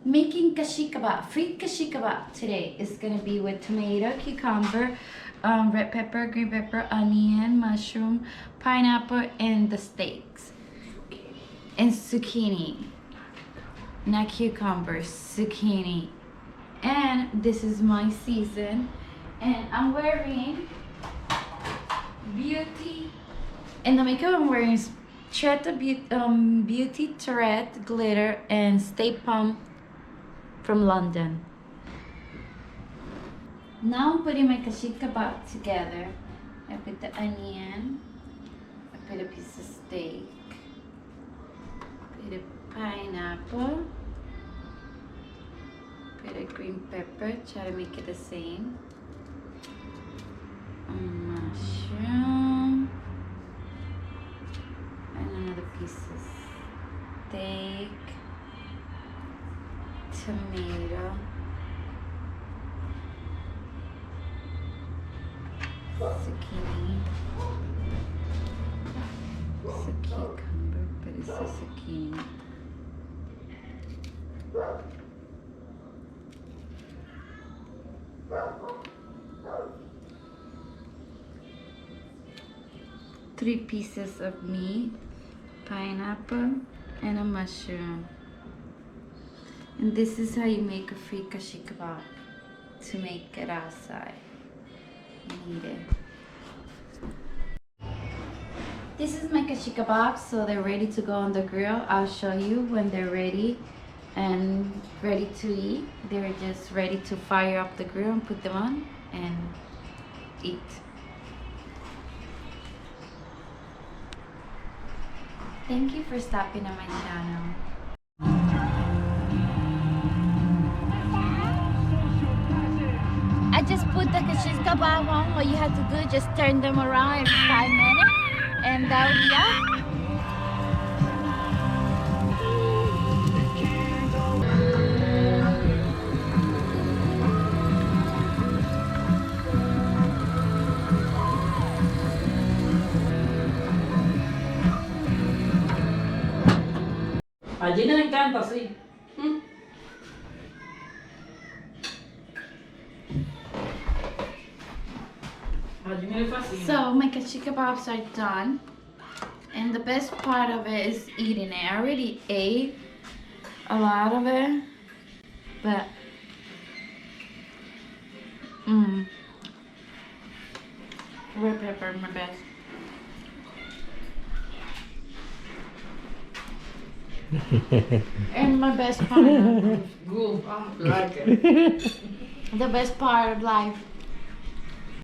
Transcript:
making shish kebab, fried shish kebab today. Is gonna be with tomato, cucumber, red pepper, green pepper, onion, mushroom, pineapple, and the steaks. And zucchini. Not cucumber, zucchini. And this is my season. And I'm wearing beauty. And the makeup I'm wearing is Beauty Tourette Glitter and Stay Pump from London. Now I'm putting my shish kebab together. I put the onion, I put a piece of steak, put a pineapple, put a green pepper, try to make it the same, mushroom, and another piece of steak, tomato, zucchini, it's a cucumber, but it's a zucchini. Three pieces of meat, pineapple, and a mushroom. And this is how you make a fried shish kebab to make it outside and eat it. This is my shish kebab, so they're ready to go on the grill. I'll show you when they're ready and ready to eat. They're just ready to fire up the grill and put them on and eat. Thank you for stopping on my channel. I just put the shish kebab on. What you have to do, just turn them around every 5 minutes, and that will be up. A Gina le encanta así. A Gina le fascina. So my shish kebabs are done, and the best part of it is eating it. I already ate a lot of it, but red pepper, my best. And my best part, Good, I like it. the best part of life.